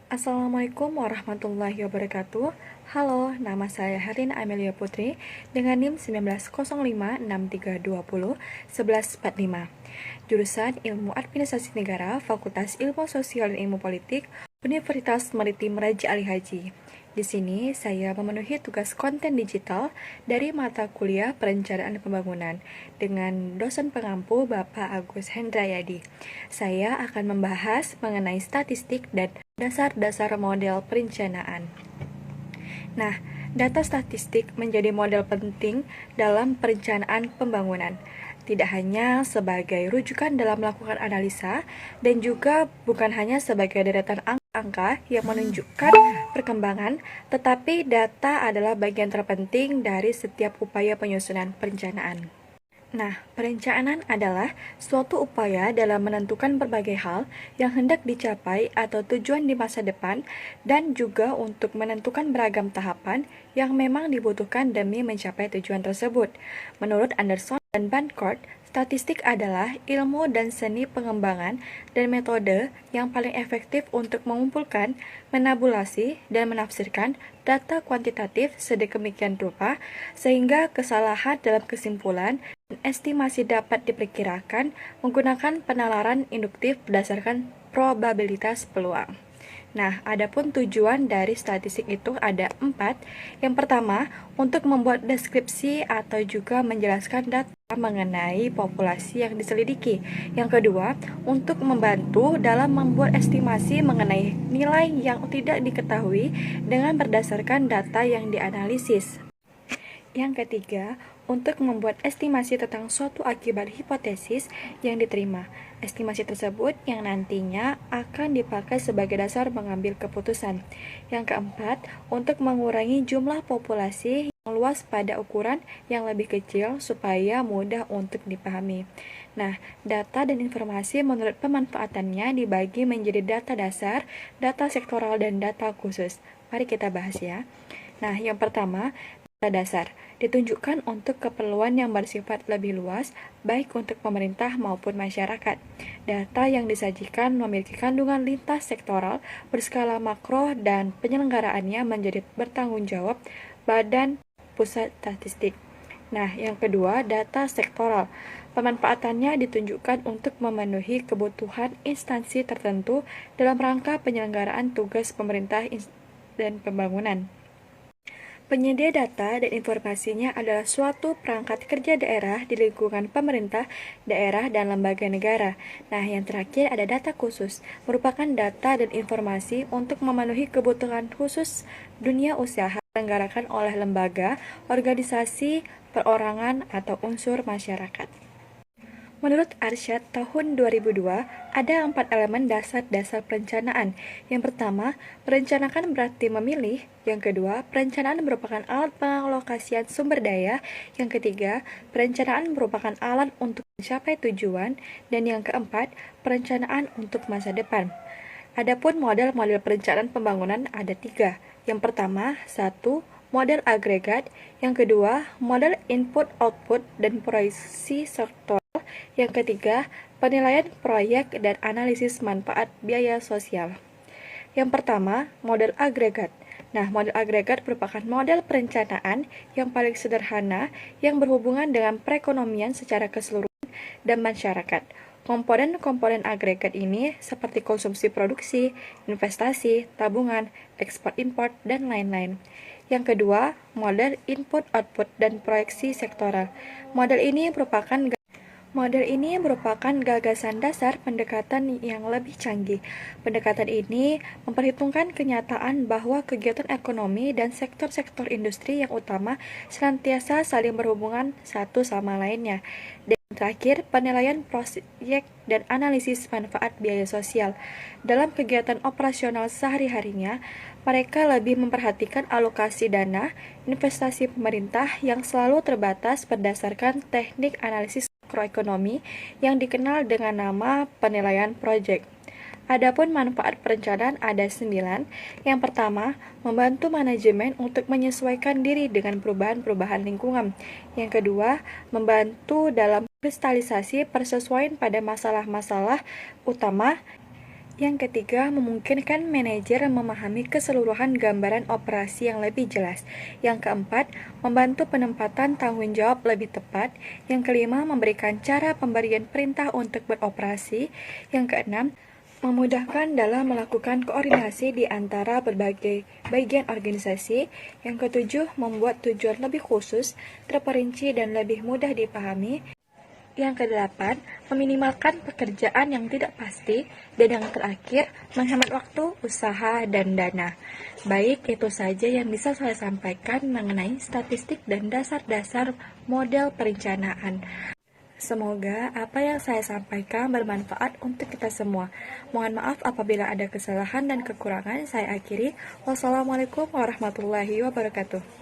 Assalamualaikum warahmatullahi wabarakatuh. Halo, nama saya Herlina Amelia Putri dengan NIM 190563201145. Jurusan Ilmu Administrasi Negara, Fakultas Ilmu Sosial dan Ilmu Politik, Universitas Maritim Raja Ali Haji. Di sini saya memenuhi tugas konten digital dari mata kuliah Perencanaan Pembangunan dengan dosen pengampu Bapak Agus Hendrayadi. Saya akan membahas mengenai statistik dan dasar-dasar model perencanaan. Nah, data statistik menjadi model penting dalam perencanaan pembangunan. Tidak hanya sebagai rujukan dalam melakukan analisa, dan juga bukan hanya sebagai deretan angka yang menunjukkan perkembangan, tetapi data adalah bagian terpenting dari setiap upaya penyusunan perencanaan. Nah, perencanaan adalah suatu upaya dalam menentukan berbagai hal yang hendak dicapai atau tujuan di masa depan, dan juga untuk menentukan beragam tahapan yang memang dibutuhkan demi mencapai tujuan tersebut. Menurut Anderson dan Bancourt, statistik adalah ilmu dan seni pengembangan dan metode yang paling efektif untuk mengumpulkan, menabulasi, dan menafsirkan data kuantitatif sedemikian rupa sehingga kesalahan dalam kesimpulan dan estimasi dapat diperkirakan menggunakan penalaran induktif berdasarkan probabilitas peluang. Nah, adapun tujuan dari statistik itu ada 4. Yang pertama, untuk membuat deskripsi atau juga menjelaskan data mengenai populasi yang diselidiki. Yang kedua, untuk membantu dalam membuat estimasi mengenai nilai yang tidak diketahui dengan berdasarkan data yang dianalisis. Yang ketiga, untuk membuat estimasi tentang suatu akibat hipotesis yang diterima. Estimasi tersebut yang nantinya akan dipakai sebagai dasar mengambil keputusan. Yang keempat, untuk mengurangi jumlah populasi yang luas pada ukuran yang lebih kecil supaya mudah untuk dipahami. Nah, data dan informasi menurut pemanfaatannya dibagi menjadi data dasar, data sektoral, dan data khusus. Mari kita bahas ya. Nah, yang pertama, data dasar ditunjukkan untuk keperluan yang bersifat lebih luas, baik untuk pemerintah maupun masyarakat. Data yang disajikan memiliki kandungan lintas sektoral berskala makro dan penyelenggaraannya menjadi bertanggung jawab Badan Pusat Statistik. Nah, yang kedua, data sektoral. Pemanfaatannya ditunjukkan untuk memenuhi kebutuhan instansi tertentu dalam rangka penyelenggaraan tugas pemerintah dan pembangunan. Penyedia data dan informasinya adalah suatu perangkat kerja daerah di lingkungan pemerintah, daerah, dan lembaga negara. Nah, yang terakhir ada data khusus, merupakan data dan informasi untuk memenuhi kebutuhan khusus dunia usaha diselenggarakan oleh lembaga, organisasi, perorangan, atau unsur masyarakat. Menurut Arsyad tahun 2002, ada 4 elemen dasar perencanaan. Yang pertama, merencanakan berarti memilih. Yang kedua, perencanaan merupakan alat pengalokasian sumber daya. Yang ketiga, perencanaan merupakan alat untuk mencapai tujuan. Dan yang keempat, perencanaan untuk masa depan. Adapun model-model perencanaan pembangunan ada 3. Yang pertama, 1. Model agregat. Yang kedua, model input-output dan proyeksi sektor. Yang ketiga, penilaian proyek dan analisis manfaat biaya sosial. Yang pertama, model agregat. Nah, model agregat merupakan model perencanaan yang paling sederhana yang berhubungan dengan perekonomian secara keseluruhan dan masyarakat. Komponen-komponen agregat ini seperti konsumsi produksi, investasi, tabungan, ekspor-impor, dan lain-lain. Yang kedua, model input-output dan proyeksi sektoral. Model ini merupakan gagasan dasar pendekatan yang lebih canggih. Pendekatan ini memperhitungkan kenyataan bahwa kegiatan ekonomi dan sektor-sektor industri yang utama senantiasa saling berhubungan satu sama lainnya. Dan terakhir, penilaian proyek dan analisis manfaat biaya sosial. Dalam kegiatan operasional sehari-harinya, mereka lebih memperhatikan alokasi dana investasi pemerintah yang selalu terbatas berdasarkan teknik analisis makroekonomi yang dikenal dengan nama penilaian proyek. Adapun manfaat perencanaan ada 9. Yang pertama, membantu manajemen untuk menyesuaikan diri dengan perubahan-perubahan lingkungan. Yang kedua, membantu dalam kristalisasi persesuaian pada masalah-masalah utama. Yang ketiga, memungkinkan manajer memahami keseluruhan gambaran operasi yang lebih jelas. Yang keempat, membantu penempatan tanggung jawab lebih tepat. Yang kelima, memberikan cara pemberian perintah untuk beroperasi. Yang keenam, memudahkan dalam melakukan koordinasi di antara berbagai bagian organisasi. Yang ketujuh, membuat tujuan lebih khusus, terperinci, dan lebih mudah dipahami. Yang kedelapan, meminimalkan pekerjaan yang tidak pasti. Dan yang terakhir, menghemat waktu, usaha, dan dana. Baik, itu saja yang bisa saya sampaikan mengenai statistik dan dasar-dasar model perencanaan. Semoga apa yang saya sampaikan bermanfaat untuk kita semua. Mohon maaf apabila ada kesalahan dan kekurangan. Saya akhiri. Wassalamualaikum warahmatullahi wabarakatuh.